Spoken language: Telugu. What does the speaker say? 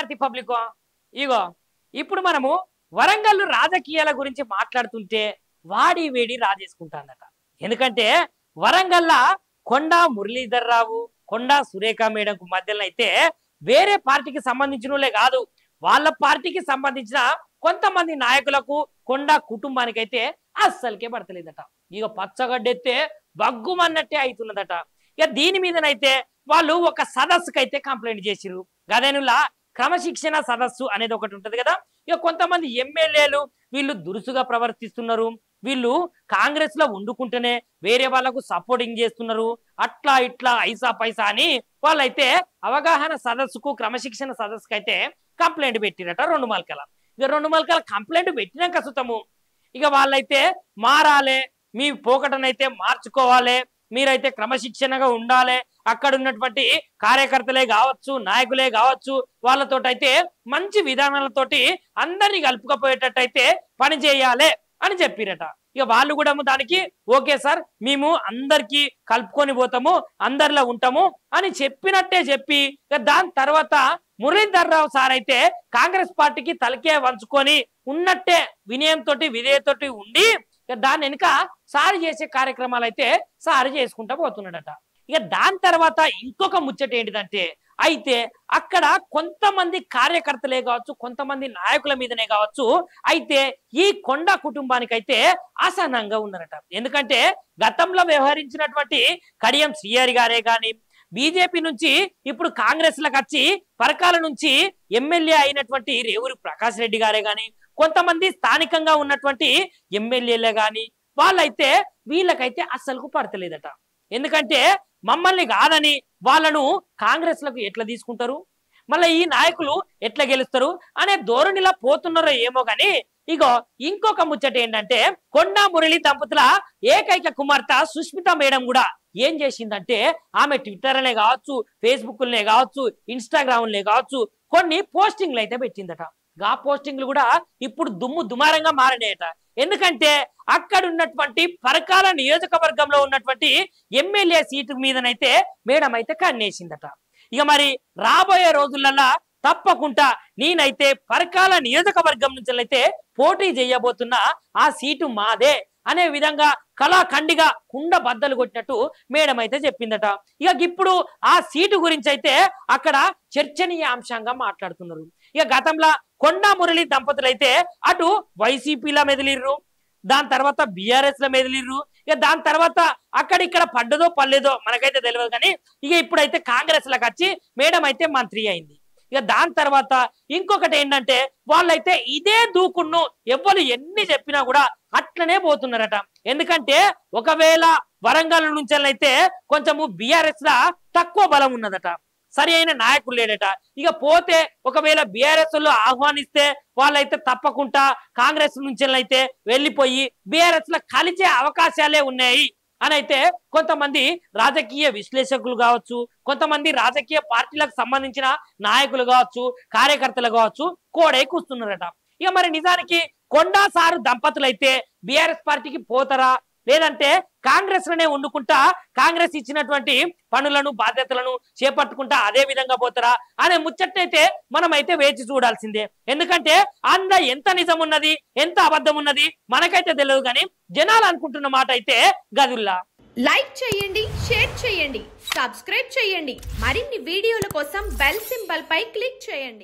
విద్యార్థి పబ్లిక్ ఇగో ఇప్పుడు మనము వరంగల్ రాజకీయాల గురించి మాట్లాడుతుంటే వాడి వేడి రాజేసుకుంటాందట. ఎందుకంటే వరంగల్లా కొండా మురళీధర్ రావు కొండా సురేఖ మేడంకు మధ్యలో అయితే వేరే పార్టీకి సంబంధించిన కాదు, వాళ్ళ పార్టీకి సంబంధించిన కొంతమంది నాయకులకు కొండా కుటుంబానికి అయితే అస్సలకే పడతలేదట. ఇక పచ్చగడ్డెత్తే బగ్గుమన్నట్టే అవుతున్నదట. ఇక దీని మీదనైతే వాళ్ళు ఒక సదస్సుకు అయితే కంప్లైంట్ చేసిరు. గదేనులా క్రమశిక్షణ సదస్సు అనేది ఒకటి ఉంటది కదా. ఇక కొంతమంది ఎమ్మెల్యేలు వీళ్ళు దురుసుగా ప్రవర్తిస్తున్నారు, వీళ్ళు కాంగ్రెస్ లో వండుకుంటేనే వేరే వాళ్ళకు సపోర్టింగ్ చేస్తున్నారు, అట్లా ఇట్లా ఐసా పైసా అని వాళ్ళైతే అవగాహన సదస్సుకు క్రమశిక్షణ సదస్సుకు అయితే కంప్లైంట్ పెట్టిరట. 2 మల్కల ఇక 2 మల్కల కంప్లైంట్ పెట్టినాక సుతము ఇక వాళ్ళైతే మారాలే, మీ పోకటనైతే మార్చుకోవాలి, మీరైతే క్రమశిక్షణగా ఉండాలి, అక్కడ ఉన్నటువంటి కార్యకర్తలే కావచ్చు నాయకులే కావచ్చు వాళ్ళతోటైతే మంచి విధానాలతోటి అందరినీ కలుపుకపోయేటట్టయితే పని చేయాలి అని చెప్పిరట. ఇక వాళ్ళు కూడా దానికి ఓకే సార్ మేము అందరికీ కలుపుకొని పోతాము అందరిలో ఉంటాము అని చెప్పినట్టే చెప్పి ఇక దాని తర్వాత మురళీధర్ రావు సార్ అయితే కాంగ్రెస్ పార్టీకి తలకే వంచుకొని ఉన్నట్టే వినయంతో విధేయతోటి ఉండి దాని వెనుక సారి చేసే కార్యక్రమాలు అయితే సారి చేసుకుంటా పోతున్నాడట. ఇక దాని తర్వాత ఇంకొక ముచ్చట ఏంటిదంటే అయితే అక్కడ కొంతమంది కార్యకర్తలే కావచ్చు కొంతమంది నాయకుల మీదనే కావచ్చు అయితే ఈ కొండా కుటుంబానికి అయితే అసహనంగా ఉన్నారట. ఎందుకంటే గతంలో వ్యవహరించినటువంటి కడియం శ్రీహరి గారే గాని బీజేపీ నుంచి ఇప్పుడు కాంగ్రెస్ లకు వచ్చి పరకాల నుంచి ఎమ్మెల్యే అయినటువంటి రేవూరి ప్రకాష్ రెడ్డి గారే గాని కొంతమంది స్థానికంగా ఉన్నటువంటి ఎమ్మెల్యేలే గాని వాళ్ళైతే వీళ్ళకైతే అస్సలకు పడతలేదట. ఎందుకంటే మమ్మల్ని కాదని వాళ్ళను కాంగ్రెస్ లకు ఎట్లా తీసుకుంటారు, మళ్ళీ ఈ నాయకులు ఎట్లా గెలుస్తారు అనే ధోరణిలా పోతున్నారో ఏమో గాని ఇగో ఇంకొక ముచ్చట ఏంటంటే కొండా మురళి దంపతుల ఏకైక కుమార్తె సుష్మిత మేడం కూడా ఏం చేసిందంటే ఆమె ట్విట్టర్లే కావచ్చు ఫేస్బుక్లనే కావచ్చు ఇన్స్టాగ్రామ్లే కావచ్చు కొన్ని పోస్టింగ్లు అయితే పెట్టిందట. గా పోస్టింగ్లు కూడా ఇప్పుడు దుమారంగా మారినాయట. ఎందుకంటే అక్కడ ఉన్నటువంటి పరకాల నియోజకవర్గంలో ఉన్నటువంటి ఎమ్మెల్యే సీటు మీదనైతే మేడం అయితే కన్నేసిందట. ఇక మరి రాబోయే రోజులలో తప్పకుండా నేనైతే పరకాల నియోజకవర్గం నుంచి అయితే పోటీ చేయబోతున్నా, ఆ సీటు మాదే అనే విధంగా కళాఖండిగా కుండ బద్దలు కొట్టినట్టు మేడం అయితే చెప్పిందట. ఇక ఇప్పుడు ఆ సీటు గురించి అయితే అక్కడ చర్చనీయాంశంగా మాట్లాడుతున్నారు. ఇక గతంలో కొండా మురళి దంపతులు అయితే అటు వైసీపీలో మెదిలిర్రు, దాని తర్వాత బీఆర్ఎస్ లో మెదిలిర్రు, ఇక దాని తర్వాత అక్కడిక్కడ పడ్డదో పర్లేదో మనకైతే తెలియదు కానీ ఇక ఇప్పుడైతే కాంగ్రెస్ లకు వచ్చి మేడం అయితే మంత్రి అయింది. ఇక దాని తర్వాత ఇంకొకటి ఏంటంటే వాళ్ళైతే ఇదే దూకును ఎవ్వరు ఎన్ని చెప్పినా కూడా అట్లనే పోతున్నారట. ఎందుకంటే ఒకవేళ వరంగల్ నుంచి అయితే కొంచెము బీఆర్ఎస్ లా తక్కువ బలం ఉన్నదట, సరి అయిన నాయకులు లేడట. ఇక పోతే ఒకవేళ బీఆర్ఎస్ లో ఆహ్వానిస్తే వాళ్ళైతే తప్పకుండా కాంగ్రెస్ నుంచి అయితే వెళ్ళిపోయి బీఆర్ఎస్ లో కలిసే అవకాశాలే ఉన్నాయి అని అయితే కొంతమంది రాజకీయ విశ్లేషకులు కావచ్చు కొంతమంది రాజకీయ పార్టీలకు సంబంధించిన నాయకులు కావచ్చు కార్యకర్తలు కావచ్చు కోడై కూస్తున్నారట. ఇక మరి నిజానికి కొండా సారు దంపతులు అయితే బీఆర్ఎస్ పార్టీకి పోతారా లేదంటే కాంగ్రెస్ లోనే వండుకుంటా కాంగ్రెస్ ఇచ్చినటువంటి పనులను బాధ్యతలను చేపట్టుకుంటా అదే విధంగా పోతారా అనే ముచ్చట్టయితే మనం అయితే వేచి చూడాల్సిందే. ఎందుకంటే అందులో ఎంత నిజం ఉన్నది ఎంత అబద్ధం ఉన్నది మనకైతే తెలియదు కానీ జనాలు అనుకుంటున్న మాట అయితే గదుల్లా. లైక్ చేయండి, షేర్ చేయండి, సబ్స్క్రైబ్ చేయండి. మరిన్ని వీడియోల కోసం బెల్ సింబల్ పై క్లిక్ చేయండి.